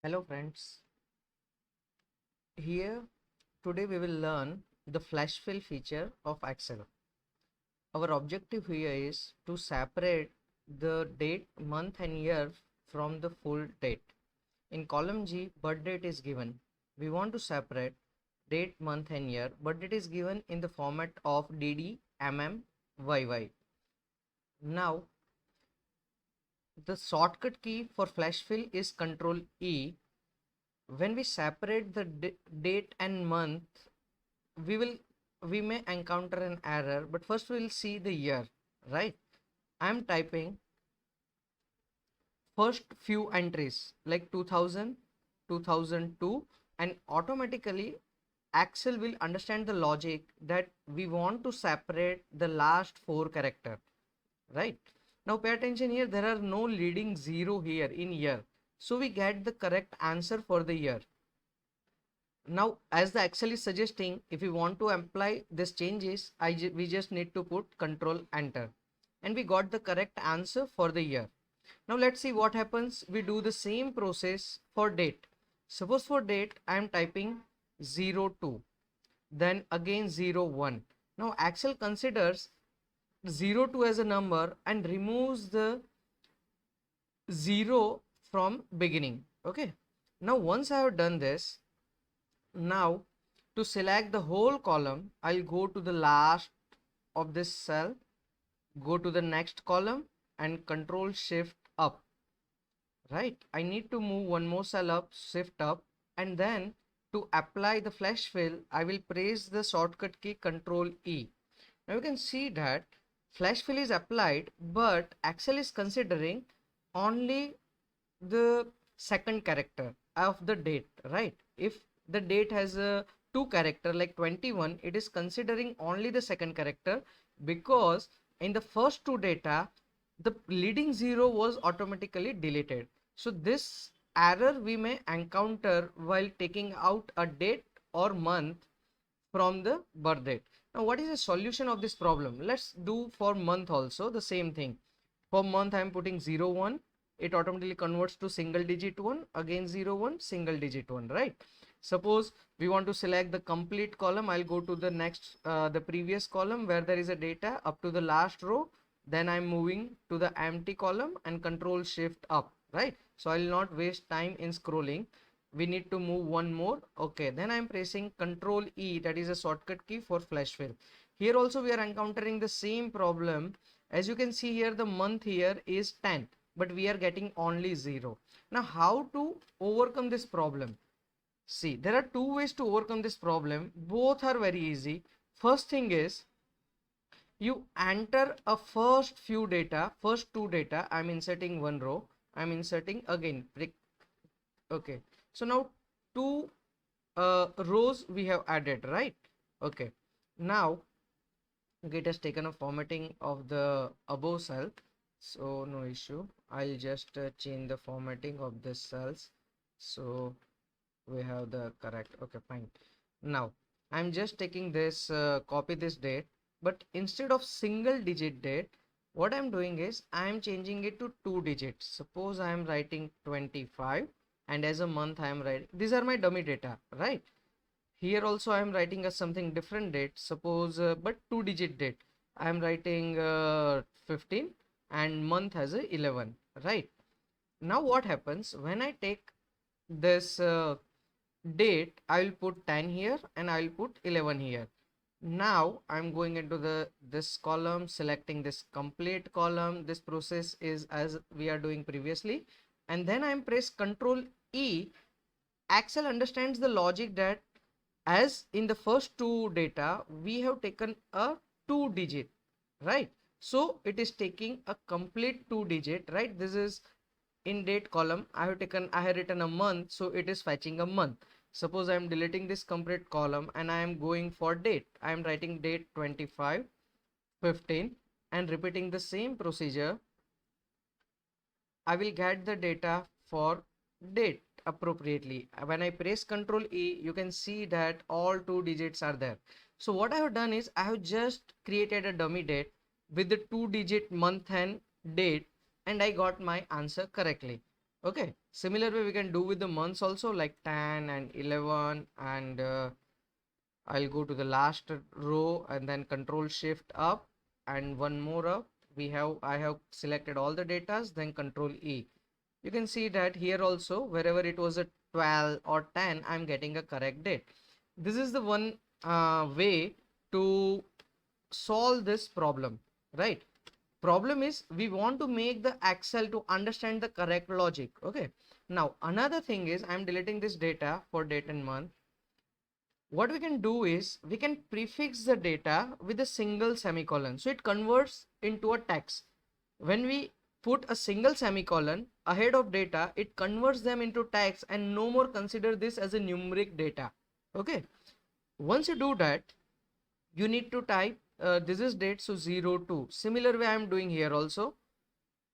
Hello friends, here today we will learn the flash fill feature of Excel. Our objective here is to separate the date, month and year from the full date. In column G, birth date is given. We want to separate date, month and year, but it is given in the format of DD, MM, YY. Now, the shortcut key for flash fill is Control E. When we separate the date and month, we will we may encounter an error, but first we'll see the year, right? I'm typing first few entries like 2000, 2002, and automatically Excel will understand the logic that we want to separate the last four character, right? Now pay attention here, there are no leading zero here in year, so we get the correct answer for the year. Now, as the Excel is suggesting, if we want to apply these changes, we just need to put Control Enter, and we got the correct answer for the year. Now let's see what happens. We do the same process for date. Suppose for date I am typing 02, then again 01. Now Excel considers 02 as a number and removes the 0 from beginning. Okay. Now once I have done this, now to select the whole column, I'll go to the last of this cell, go to the next column and Control Shift up, right? I need to move one more cell up, shift up, and then to apply the flash fill, I will press the shortcut key Control E. Now you can see that flash fill is applied, but Excel is considering only the second character of the date, right? If the date has a two character like 21, it is considering only the second character, because in the first two data the leading zero was automatically deleted. So this error we may encounter while taking out a date or month from the birth date. Now what is the solution of this problem? Let's do for month also the same thing. For month I am putting 01, it automatically converts to single digit 1, again 01, single digit 1, right? Suppose we want to select the complete column, I'll go to the next the previous column where there is a data up to the last row, then I'm moving to the empty column and Control Shift up, right? So I'll not waste time in scrolling. We need to move one more. Okay, then I'm pressing Control E, that is a shortcut key for flash fill. Here also we are encountering the same problem. As you can see here, the month here is 10, but we are getting only 0. Now how to overcome this problem? See, there are two ways to overcome this problem. Both are very easy. First thing is, you enter a first few data, first two data. I'm inserting one row, I'm inserting again. Okay, so now two rows we have added, right? Okay, now it has taken a formatting of the above cell, so no issue. I'll just change the formatting of the cells, so we have the correct. Okay, fine. Now I'm just taking this copy this date, but instead of single digit date, what I'm doing is I'm changing it to two digits. Suppose I'm writing 25, and as a month I am writing, these are my dummy data, right? Here also I am writing a something different date, suppose but two digit date. I am writing 15 and month has a 11, right? Now what happens when I take this date, I will put 10 here and I will put 11 here. Now I'm going into this column, selecting this complete column. This process is as we are doing previously, and then I'm press Control E. Excel understands the logic that as in the first two data we have taken a two digit, right? So it is taking a complete two digit, right? This is in date column. I have written a month, so it is fetching a month. Suppose I am deleting this complete column and I am going for date. I am writing date 25, 15 and repeating the same procedure. I will get the data for date appropriately. When I press Control E, you can see that all two digits are there. So what I have done is I have just created a dummy date with the two digit month and date, and I got my answer correctly. Okay, similar way we can do with the months also, like 10 and 11, and I'll go to the last row and then control shift up and one more up. I have selected all the datas, then control E. You can see that here also, wherever it was a 12 or 10, I'm getting a correct date. This is the one way to solve this problem, right? Problem is we want to make the Excel to understand the correct logic. Okay, now another thing is I'm deleting this data for date and month. What we can do is we can prefix the data with a single semicolon, so it converts into a text. When we put a single semicolon ahead of data, it converts them into text and no more consider this as a numeric data. Okay, once you do that, you need to type this is date, so 02. Similar way I am doing here also,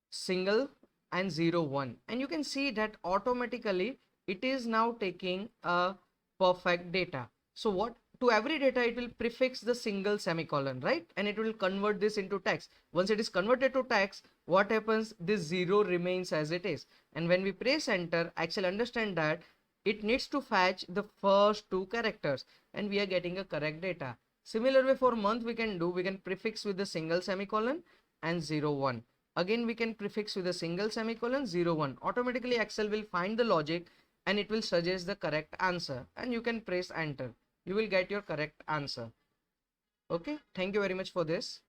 single and 01, and you can see that automatically it is now taking a perfect data. So what, to every data it will prefix the single semicolon, right? And it will convert this into text. Once it is converted to text, what happens, this 0 remains as it is, and when we press enter, Excel understand that it needs to fetch the first two characters, and we are getting a correct data. Similar way for month we can do, we can prefix with the single semicolon and 01. Again we can prefix with a single semicolon 01. Automatically Excel will find the logic and it will suggest the correct answer, and you can press enter. You will get your correct answer. Okay, thank you very much for this.